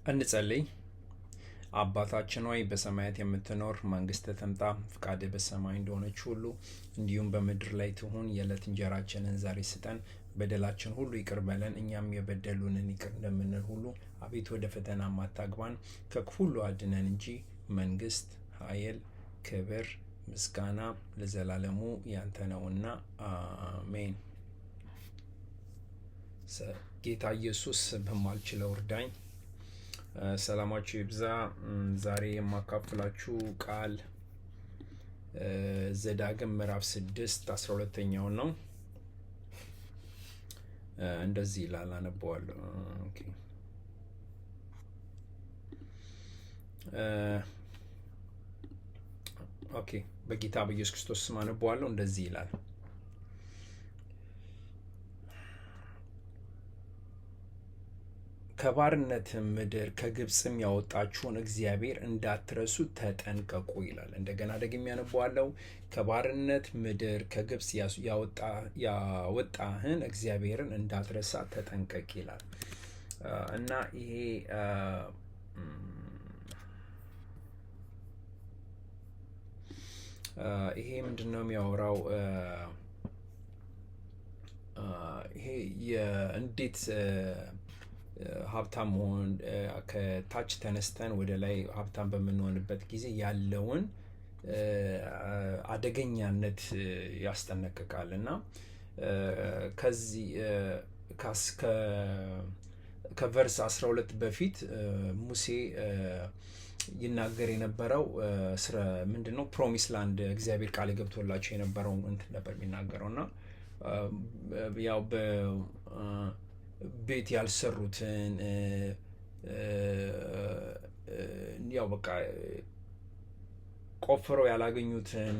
እንጸልይ። አባታችን ሆይ በሰማያት የምትኖር መንግሥትህ ትምጣ፣ ፍቃድህ በሰማይ እንደሆነች ሁሉ እንዲሁም በምድር ላይ ትሁን። የዕለት እንጀራችንን ዛሬ ስጠን፣ በደላችን ሁሉ ይቅር በለን እኛም የበደሉንን ይቅር እንደምንል ሁሉ። አቤቱ ወደ ፈተና አታግባን፣ ከክፉ ሁሉ አድነን እንጂ መንግሥት፣ ኃይል፣ ክብር፣ ምስጋና ለዘላለሙ ያንተ ነውና አሜን። ጌታ ኢየሱስ በማልችለው እርዳኝ። ሰላማችሁ ይብዛ። ዛሬ የማካፍላችሁ ቃል ዘዳግም ምዕራፍ 6 12ኛውን ነው። እንደዚህ ይላል፣ አነበዋለሁ። ኦኬ፣ በጌታ በኢየሱስ ክርስቶስ ስም አነበዋለሁ። እንደዚህ ይላል፣ ከባርነት ምድር ከግብፅም ያወጣችሁን እግዚአብሔር እንዳትረሱ ተጠንቀቁ ይላል። እንደገና ደግሜ ያነበዋለሁ። ከባርነት ምድር ከግብፅ ያወጣህን እግዚአብሔርን እንዳትረሳ ተጠንቀቅ ይላል እና ይሄ ምንድን ነው የሚያወራው? ይሄ እንዴት ሀብታም መሆን ከታች ተነስተን ወደ ላይ ሀብታም በምንሆንበት ጊዜ ያለውን አደገኛነት ያስጠነቅቃል እና ከዚህ ከቨርስ 12 በፊት ሙሴ ይናገር የነበረው ስለ ምንድን ነው? ፕሮሚስ ላንድ እግዚአብሔር ቃል ገብቶላቸው የነበረው እንትን ነበር የሚናገረው እና ያው ቤት ያልሰሩትን ያው በቃ ቆፍረው ያላገኙትን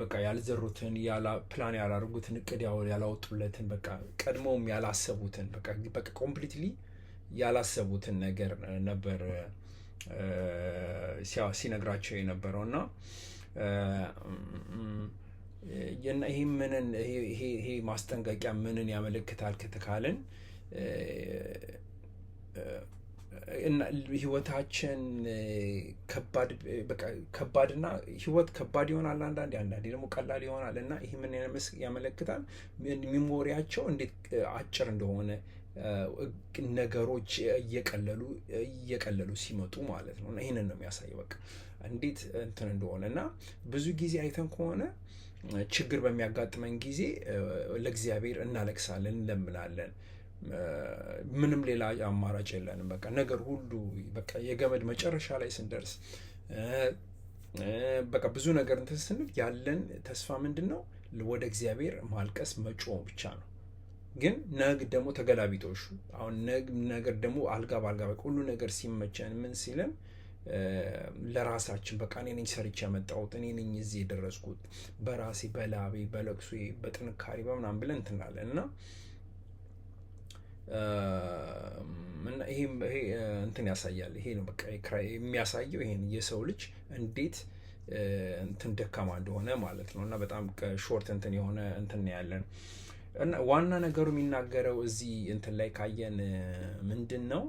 በቃ ያልዘሩትን ፕላን ያላደርጉትን እቅድ ያላወጡለትን በቃ ቀድሞውም ያላሰቡትን በቃ ኮምፕሊትሊ ያላሰቡትን ነገር ነበር ሲነግራቸው የነበረው እና ይሄ ማስጠንቀቂያ ምንን ያመለክታል ከተካልን እና ህይወታችን ከባድና ህይወት ከባድ ይሆናል አንዳንዴ ደግሞ ቀላል ይሆናል እና ይህ ምን ያመለክታል? ሚሞሪያቸው እንዴት አጭር እንደሆነ ነገሮች እየቀለሉ ሲመጡ ማለት ነው። እና ይህንን ነው የሚያሳየው በቃ እንዴት እንትን እንደሆነ እና ብዙ ጊዜ አይተን ከሆነ ችግር በሚያጋጥመን ጊዜ ለእግዚአብሔር እናለቅሳለን፣ እንለምናለን። ምንም ሌላ አማራጭ የለንም። በቃ ነገር ሁሉ በቃ የገመድ መጨረሻ ላይ ስንደርስ በቃ ብዙ ነገር እንትን ስንል ያለን ተስፋ ምንድን ነው? ወደ እግዚአብሔር ማልቀስ መጮህ ብቻ ነው። ግን ደግሞ ተገላቢጦሹ አሁን ነገር ደግሞ አልጋ በአልጋ በቃ ሁሉ ነገር ሲመቸን ምን ሲለን ለራሳችን በቃ እኔ ነኝ ሰርቼ ያመጣሁት፣ እኔ ነኝ እዚህ የደረስኩት በራሴ በላቤ በለቅሶ በጥንካሬ በምናምን ብለን እንትናለን እና ይሄ እንትን ያሳያል። ይሄ ነው በቃ የሚያሳየው ይሄን የሰው ልጅ እንዴት እንትን ደካማ እንደሆነ ማለት ነው። እና በጣም ሾርት እንትን የሆነ እንትን ያለን እና ዋና ነገሩ የሚናገረው እዚህ እንትን ላይ ካየን ምንድን ነው?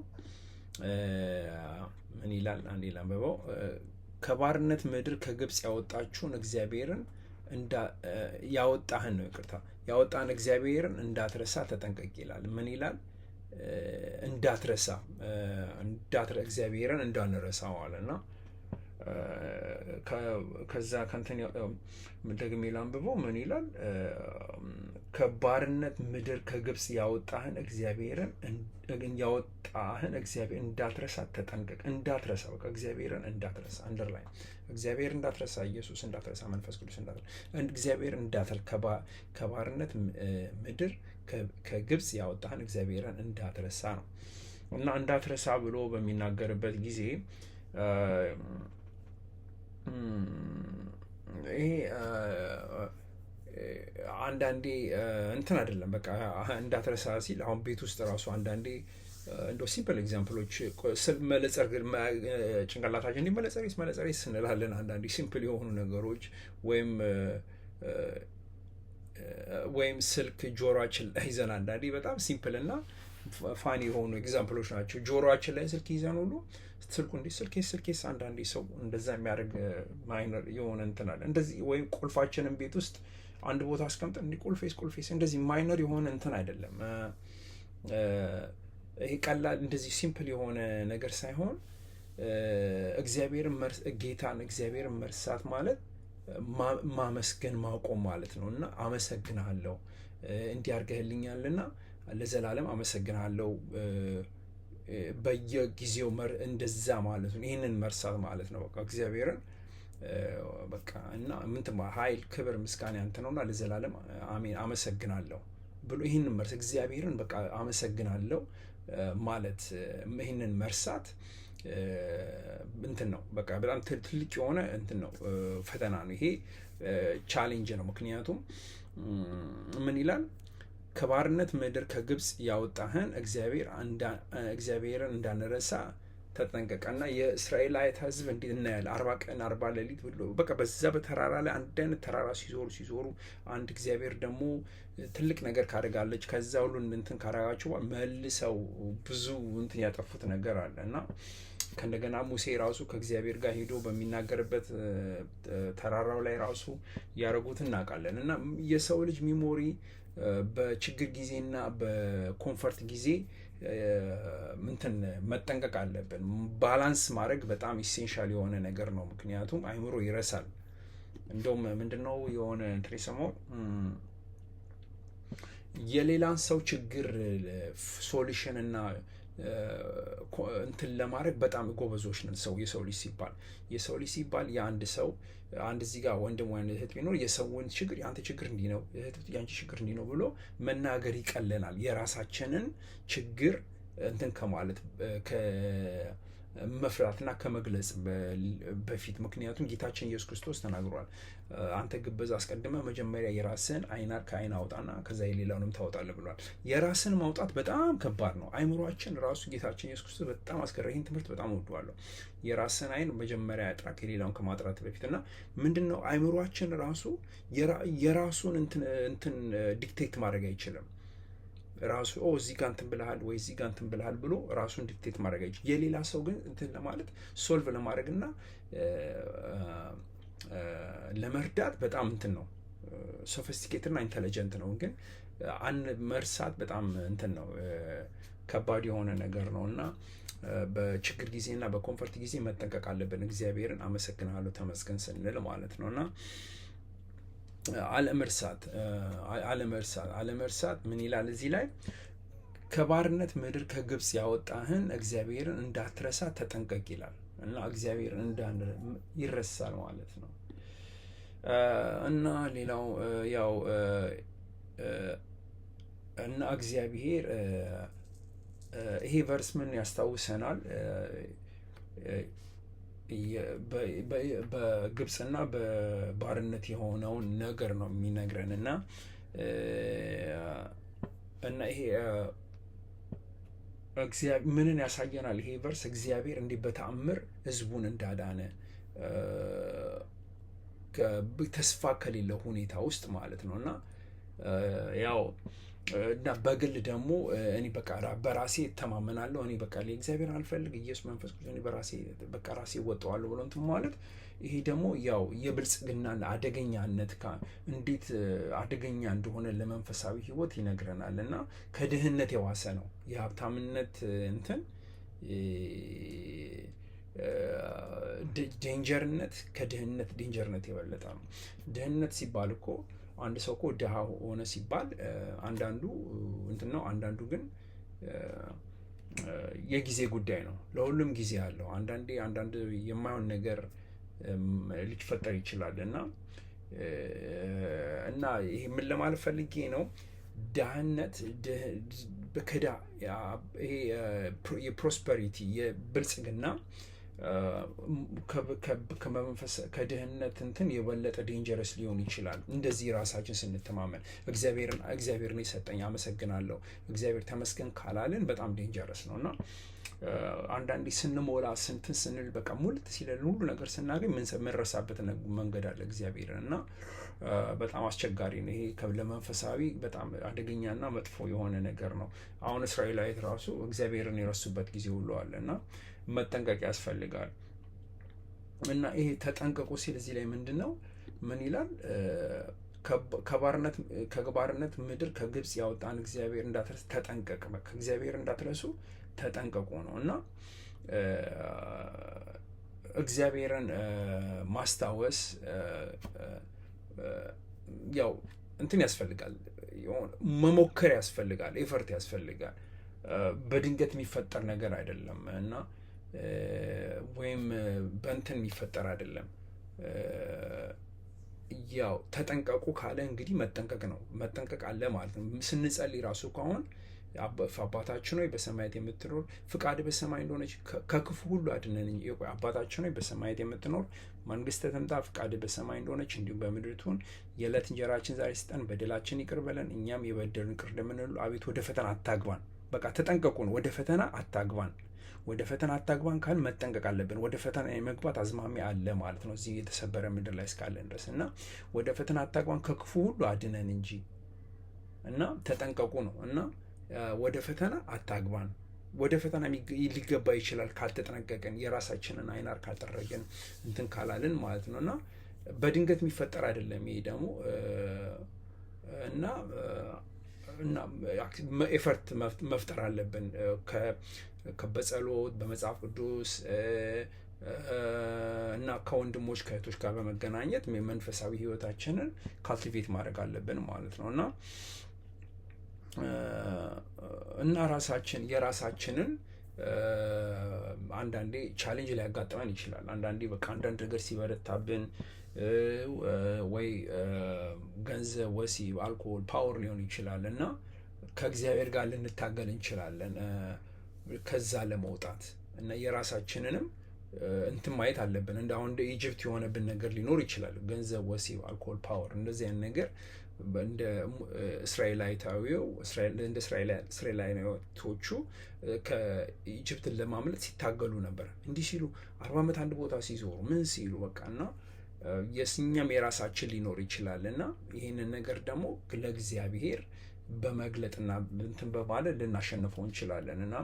ምን ይላል? አንዴ ላንብበው። ከባርነት ምድር ከግብፅ ያወጣችሁን እግዚአብሔርን ያወጣህን እግዚአብሔርን እንዳትረሳ ተጠንቀቅ ይላል። ምን ይላል? እንዳትረሳ እግዚአብሔርን እንዳንረሳው አለና ከዛ ከንትን ደግሜ ላንብበው። ምን ይላል? ከባርነት ምድር ከግብፅ ያወጣህን እግዚአብሔር እንዳትረሳ ተጠንቀቅ። እንዳትረሳ በቃ እግዚአብሔርን እንዳትረሳ፣ አንደርላይን እግዚአብሔር እንዳትረሳ፣ ኢየሱስ እንዳትረሳ፣ መንፈስ ቅዱስ እንዳትረሳ፣ እግዚአብሔር ከባርነት ምድር ከግብፅ ያወጣህን እግዚአብሔርን እንዳትረሳ ነው። እና እንዳትረሳ ብሎ በሚናገርበት ጊዜ ይሄ አንዳንዴ እንትን አይደለም በቃ እንዳትረሳ ሲል አሁን ቤት ውስጥ ራሱ አንዳንዴ እንደው ሲምፕል ኤግዛምፕሎች መነጽር ጭንቅላታችን እንዲህ መነጽር ስንላለን አንዳንዴ ሲምፕል የሆኑ ነገሮች ወይም ስልክ ጆሮአችን ላይ ይዘን አንዳንዴ በጣም ሲምፕል እና ፋኒ የሆኑ ኤግዛምፕሎች ናቸው። ጆሮአችን ላይ ስልክ ይዘን ሁሉ ስልኩ እንዲ ስልኬስ አንዳንዴ ሰው እንደዛ የሚያደርግ ማይነር የሆነ እንትን አለ እንደዚህ። ወይም ቁልፋችንን ቤት ውስጥ አንድ ቦታ አስቀምጠን እንዲ ቁልፌስ እንደዚህ ማይነር የሆነ እንትን አይደለም። ይሄ ቀላል እንደዚህ ሲምፕል የሆነ ነገር ሳይሆን እግዚአብሔርን መርሳት ማለት ማመስገን ማቆም ማለት ነው። እና አመሰግናለሁ እንዲያርገህልኛልና ለዘላለም አመሰግናለሁ በየጊዜው እንደዛ ማለት ነው። ይህንን መርሳት ማለት ነው። በቃ እግዚአብሔርን በቃ እና ምንትማ ኃይል፣ ክብር፣ ምስጋና ያንተ ነውና ለዘላለም አሜን አመሰግናለሁ ብሎ ይህንን መርሳት እግዚአብሔርን በቃ አመሰግናለሁ ማለት ይህንን መርሳት እንትን ነው። በቃ በጣም ትልቅ የሆነ እንትን ነው፣ ፈተና ነው። ይሄ ቻሌንጅ ነው። ምክንያቱም ምን ይላል? ከባርነት ምድር ከግብፅ ያወጣህን እግዚአብሔርን እንዳንረሳ ተጠንቀቀና የእስራኤላዊት ሕዝብ እንዴት እናያለን 40 ቀን 40 ሌሊት ብሎ በቃ በዛ በተራራ ላይ አንድ አይነት ተራራ ሲዞሩ አንድ እግዚአብሔር ደግሞ ትልቅ ነገር ካደርጋለች ከዛ ሁሉ እንትን ካደረጋቸው መልሰው ብዙ እንትን ያጠፉት ነገር አለ እና ከእንደገና ሙሴ ራሱ ከእግዚአብሔር ጋር ሄዶ በሚናገርበት ተራራው ላይ ራሱ ያደረጉት እናውቃለን። እና የሰው ልጅ ሚሞሪ በችግር ጊዜና በኮንፈርት ጊዜ ምንትን መጠንቀቅ አለብን። ባላንስ ማድረግ በጣም ኢሴንሻል የሆነ ነገር ነው። ምክንያቱም አይምሮ ይረሳል። እንደውም ምንድነው የሆነ እንትን የሰማው የሌላን ሰው ችግር ሶሉሽን እና እንትን ለማድረግ በጣም ጎበዞች ነን። የሰው ልጅ ሲባል የአንድ ሰው አንድ እዚህ ጋር ወንድም ወይ እህት ቢኖር የሰውን ችግር የአንተ ችግር እንዲህ ነው፣ የአንቺ ችግር እንዲህ ነው ብሎ መናገር ይቀለናል። የራሳችንን ችግር እንትን ከማለት መፍራትና ከመግለጽ በፊት ምክንያቱም ጌታችን ኢየሱስ ክርስቶስ ተናግሯል። አንተ ግብዝ አስቀድመህ መጀመሪያ የራስህን አይናር ከአይን አውጣና ከዛ የሌላውንም ታወጣለህ ብሏል። የራስን ማውጣት በጣም ከባድ ነው። አይምሯችን ራሱ ጌታችን ኢየሱስ ክርስቶስ በጣም ይህን ትምህርት በጣም እወደዋለሁ። የራስን አይን መጀመሪያ ያጥራ ከሌላውን ከማጥራት በፊት እና ምንድነው አይምሯችን ራሱ የራሱን እንትን ዲክቴት ማድረግ አይችልም። ራሱ እዚህ ጋር እንትን ብለሃል ወይ እዚህ ጋር እንትን ብለሃል ብሎ ራሱን ዲክቴት ማድረግ አይችልም። የሌላ ሰው ግን እንትን ለማለት ሶልቭ ለማድረግ እና ለመርዳት በጣም እንትን ነው፣ ሶፊስቲኬትድ እና ኢንተለጀንት ነው። ግን መርሳት በጣም እንትን ነው፣ ከባድ የሆነ ነገር ነው እና በችግር ጊዜና በኮንፈርት ጊዜ መጠንቀቅ አለብን። እግዚአብሔርን አመሰግናለሁ ተመስገን ስንል ማለት ነው እና አለመርሳት ምን ይላል እዚህ ላይ? ከባርነት ምድር ከግብፅ ያወጣህን እግዚአብሔርን እንዳትረሳ ተጠንቀቅ ይላል እና እግዚአብሔርን ይረሳል ማለት ነው። እና ሌላው ያው እና እግዚአብሔር ይሄ ቨርስ ምን ያስታውሰናል? በግብፅና በባርነት የሆነውን ነገር ነው የሚነግረን እና ይሄ ምንን ያሳየናል? ይሄ ቨርስ እግዚአብሔር እንዲህ በተአምር ሕዝቡን እንዳዳነ ተስፋ ከሌለው ሁኔታ ውስጥ ማለት ነው እና ያው እና በግል ደግሞ እኔ በቃ በራሴ እተማመናለሁ። እኔ በቃ እግዚአብሔር አልፈልግ ኢየሱስ መንፈስ ቅዱስ እኔ በራሴ በቃ ራሴ እወጣዋለሁ ብሎ እንትን ማለት ይሄ ደግሞ ያው የብልጽግና አደገኛነት እንዴት አደገኛ እንደሆነ ለመንፈሳዊ ሕይወት ይነግረናል እና ከድህነት የዋሰ ነው የሀብታምነት እንትን ዴንጀርነት ከድህነት ዴንጀርነት የበለጠ ነው። ድህነት ሲባል እኮ አንድ ሰው እኮ ድሃ ሆነ ሲባል አንዳንዱ እንትን ነው፣ አንዳንዱ ግን የጊዜ ጉዳይ ነው። ለሁሉም ጊዜ አለው። አንዳንድ የማይሆን ነገር ሊፈጠር ይችላል እና ይሄ ምን ለማለት ፈልጌ ነው? ድህነት ይሄ የፕሮስፐሪቲ የብልጽግና ከድህነት እንትን የበለጠ ዴንጀረስ ሊሆን ይችላል። እንደዚህ ራሳችን ስንተማመን እግዚአብሔርን የሰጠኝ አመሰግናለሁ እግዚአብሔር ተመስገን ካላልን በጣም ዴንጀረስ ነው እና አንዳንዴ ስንሞላ ስንትን ስንል በቃ ሙልት ሲለን ሁሉ ነገር ስናገኝ ምንረሳበት መንገድ አለ እግዚአብሔርን እና በጣም አስቸጋሪ ነው። ይሄ ለመንፈሳዊ በጣም አደገኛና መጥፎ የሆነ ነገር ነው። አሁን እስራኤላዊት ራሱ እግዚአብሔርን የረሱበት ጊዜ ሁሉ አለ እና መጠንቀቅ ያስፈልጋል። እና ይሄ ተጠንቀቁ ሲል እዚህ ላይ ምንድን ነው ምን ይላል? ከባርነት ምድር ከግብፅ ያወጣን እግዚአብሔር እንዳትረስ ተጠንቀቅ፣ ከእግዚአብሔር እንዳትረሱ ተጠንቀቁ ነው። እና እግዚአብሔርን ማስታወስ ያው እንትን ያስፈልጋል፣ መሞከር ያስፈልጋል፣ ኤፈርት ያስፈልጋል። በድንገት የሚፈጠር ነገር አይደለም እና ወይም በእንትን የሚፈጠር አይደለም። ያው ተጠንቀቁ ካለ እንግዲህ መጠንቀቅ ነው፣ መጠንቀቅ አለ ማለት ነው። ስንጸልይ ራሱ ከሆን አባታችን ሆይ በሰማያት የምትኖር ፍቃድ በሰማይ እንደሆነች ከክፉ ሁሉ አድነን እንጂ አባታችን ሆይ በሰማያት የምትኖር መንግሥትህ ትምጣ፣ ፍቃድ በሰማይ እንደሆነች እንዲሁም በምድር ትሁን። የዕለት እንጀራችን ዛሬ ስጠን፣ በደላችን ይቅር በለን እኛም የበደሉንን ይቅር እንደምንል፣ አቤት ወደ ፈተና አታግባን። በቃ ተጠንቀቁ ነው፣ ወደ ፈተና አታግባን። ወደ ፈተና አታግባን ካል መጠንቀቅ አለብን። ወደ ፈተና የመግባት አዝማሚያ አለ ማለት ነው እዚህ የተሰበረ ምድር ላይ እስካለን ድረስ እና ወደ ፈተና አታግባን ከክፉ ሁሉ አድነን እንጂ እና ተጠንቀቁ ነው እና ወደ ፈተና አታግባን። ወደ ፈተና ሊገባ ይችላል ካልተጠነቀቅን፣ የራሳችንን አይናር ካልጠረግን፣ እንትን ካላልን ማለት ነው እና በድንገት የሚፈጠር አይደለም ይሄ ደግሞ እና ኤፈርት መፍጠር አለብን በጸሎት በመጽሐፍ ቅዱስ እና ከወንድሞች ከእህቶች ጋር በመገናኘት መንፈሳዊ ሕይወታችንን ካልቲቬት ማድረግ አለብን ማለት ነው እና የራሳችንን አንዳንዴ ቻሌንጅ ሊያጋጥመን ይችላል። አንዳንዴ በቃ አንዳንድ ነገር ሲበረታብን ወይ ገንዘብ፣ ወሲብ፣ አልኮል፣ ፓወር ሊሆን ይችላል እና ከእግዚአብሔር ጋር ልንታገል እንችላለን ከዛ ለመውጣት እና የራሳችንንም እንትን ማየት አለብን። አሁን እንደ ኢጅፕት የሆነብን ነገር ሊኖር ይችላል። ገንዘብ፣ ወሲብ፣ አልኮል፣ ፓወር እንደዚህ አይነት ነገር እንደ እስራኤላዊቶቹ ከኢጅፕትን ለማምለጥ ሲታገሉ ነበር። እንዲህ ሲሉ 40 ዓመት አንድ ቦታ ሲዞሩ ምን ሲሉ በቃ እና የእኛም የራሳችን ሊኖር ይችላል እና ይህንን ነገር ደግሞ ለእግዚአብሔር በመግለጥና እንትን በማለት ልናሸንፈው እንችላለን እና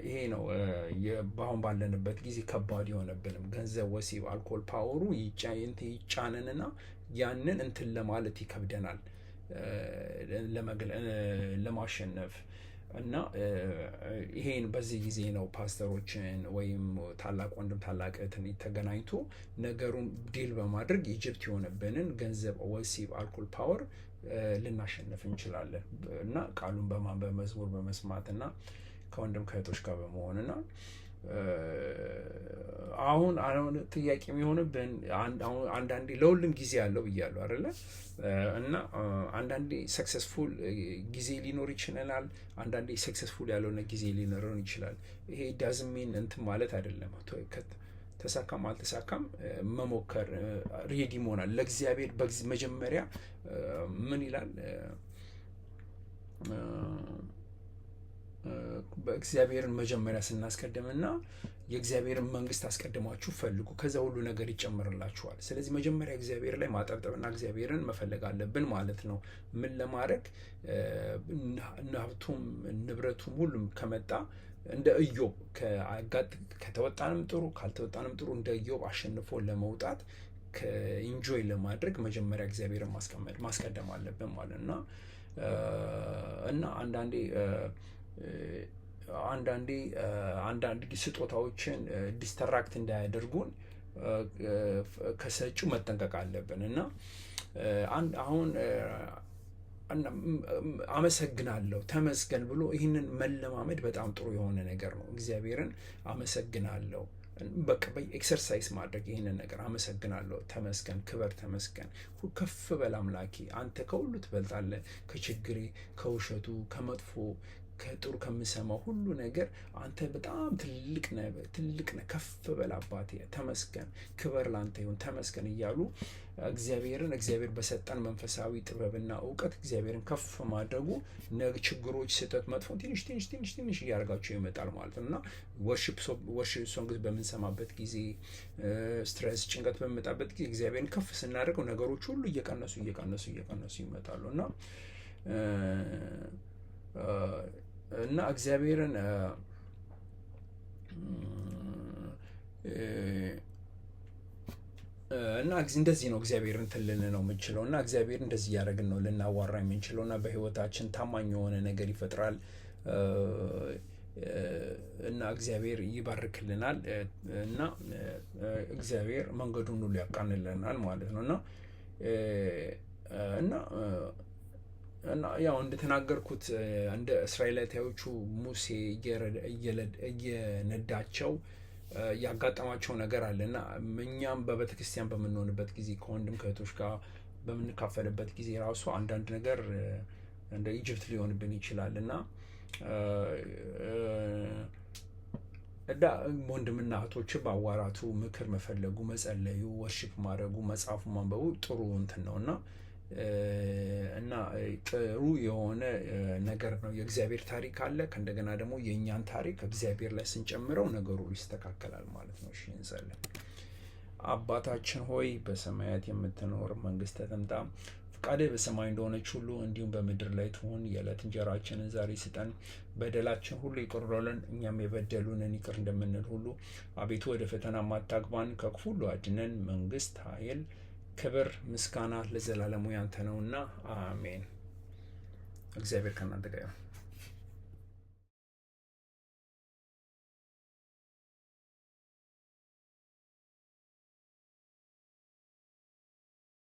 ይሄ ነው በአሁን ባለንበት ጊዜ ከባድ የሆነብንም ገንዘብ፣ ወሲብ፣ አልኮል፣ ፓወሩ ይጫነንና ያንን እንትን ለማለት ይከብደናል ለማሸነፍ እና ይሄን በዚህ ጊዜ ነው ፓስተሮችን ወይም ታላቅ ወንድም ታላቅ እህትን ተገናኝቶ ነገሩን ዲል በማድረግ ኢጅፕት የሆነብንን ገንዘብ፣ ወሲብ፣ አልኮል፣ ፓወር ልናሸንፍ እንችላለን እና ቃሉን በማንበብ መዝሙር በመስማት እና ከወንድም ከእህቶች ጋር በመሆን እና አሁን ጥያቄ የሚሆንብን አንዳንዴ ለሁሉም ጊዜ አለው ብያለሁ አይደለ? እና አንዳንዴ ሰክሰስፉል ጊዜ ሊኖር ይችላል፣ አንዳንዴ ሰክሰስፉል ያልሆነ ጊዜ ሊኖረን ይችላል። ይሄ ዳዝሚን እንትን ማለት አይደለም። ተሳካም አልተሳካም መሞከር ሬዲ መሆናል ለእግዚአብሔር መጀመሪያ ምን ይላል? በእግዚአብሔርን መጀመሪያ ስናስቀድምና የእግዚአብሔርን መንግስት አስቀድማችሁ ፈልጉ ከዛ ሁሉ ነገር ይጨምርላችኋል። ስለዚህ መጀመሪያ እግዚአብሔር ላይ ማጠብጠብና እግዚአብሔርን መፈለግ አለብን ማለት ነው። ምን ለማድረግ ሀብቱም ንብረቱም ሁሉም ከመጣ እንደ ኢዮብ ከተወጣንም ጥሩ ካልተወጣንም ጥሩ እንደ ኢዮብ አሸንፎ ለመውጣት ኢንጆይ ለማድረግ መጀመሪያ እግዚአብሔርን ማስቀደም አለብን ማለት ነው እና አንዳንድ ስጦታዎችን ዲስተራክት እንዳያደርጉን ከሰጪው መጠንቀቅ አለብን እና አሁን አመሰግናለሁ ተመስገን ብሎ ይህንን መለማመድ በጣም ጥሩ የሆነ ነገር ነው። እግዚአብሔርን አመሰግናለሁ በቃ ኤክሰርሳይዝ ማድረግ ይህንን ነገር አመሰግናለሁ፣ ተመስገን፣ ክበር፣ ተመስገን፣ ከፍ በል አምላኬ፣ አንተ ከሁሉ ትበልጣለህ፣ ከችግሬ፣ ከውሸቱ፣ ከመጥፎ ከጥሩ ከምሰማው ሁሉ ነገር አንተ በጣም ትልቅ ነህ፣ ከፍ በል አባቴ፣ ተመስገን፣ ክብር ላንተ ይሁን፣ ተመስገን እያሉ እግዚአብሔር በሰጠን መንፈሳዊ ጥበብና እውቀት እግዚአብሔርን ከፍ ማድረጉ ችግሮች፣ ስህተት፣ መጥፎ ትንሽ እያደረጋቸው ይመጣል ማለት ነው። እና ወርሺፕ ሶንግስ በምንሰማበት ጊዜ፣ ስትረስ፣ ጭንቀት በሚመጣበት ጊዜ እግዚአብሔርን ከፍ ስናደርገው ነገሮች ሁሉ እየቀነሱ ይመጣሉ እና እግዚአብሔርን እና እንደዚህ ነው እግዚአብሔርን ትልን ነው የምንችለው እና እግዚአብሔር እንደዚህ እያደረግን ነው ልናዋራ የምንችለው እና በህይወታችን ታማኝ የሆነ ነገር ይፈጥራል እና እግዚአብሔር ይባርክልናል እና እግዚአብሔር መንገዱን ሁሉ ያቃንልናል ማለት ነው እና ያው እንደተናገርኩት እንደ እስራኤላውያኖቹ ሙሴ እየነዳቸው ያጋጠማቸው ነገር አለ እና እኛም በቤተክርስቲያን በምንሆንበት ጊዜ ከወንድም ከእህቶች ጋር በምንካፈልበት ጊዜ ራሱ አንዳንድ ነገር እንደ ኢጅፕት ሊሆንብን ይችላል እና ወንድምና እህቶች ባዋራቱ፣ ምክር መፈለጉ፣ መጸለዩ፣ ወርሺፕ ማድረጉ፣ መጽሐፉ ማንበቡ ጥሩ እንትን ነው እና ጥሩ የሆነ ነገር ነው። የእግዚአብሔር ታሪክ አለ። ከእንደገና ደግሞ የእኛን ታሪክ እግዚአብሔር ላይ ስንጨምረው ነገሩ ይስተካከላል ማለት ነው። እሺ እንጸልይ። አባታችን ሆይ በሰማያት የምትኖር መንግሥትህ ትምጣ፣ ፈቃድህ በሰማይ እንደሆነች ሁሉ እንዲሁም በምድር ላይ ትሁን። የዕለት እንጀራችንን ዛሬ ስጠን፣ በደላችን ሁሉ ይቅር በለን እኛም የበደሉንን ይቅር እንደምንል ሁሉ፣ አቤቱ ወደ ፈተና አታግባን ከክፉ ሁሉ አድነን። መንግስት፣ ኃይል፣ ክብር፣ ምስጋና ለዘላለሙ ያንተ ነውና አሜን። እግዚአብሔር ከእናንተ ጋር ይሁን።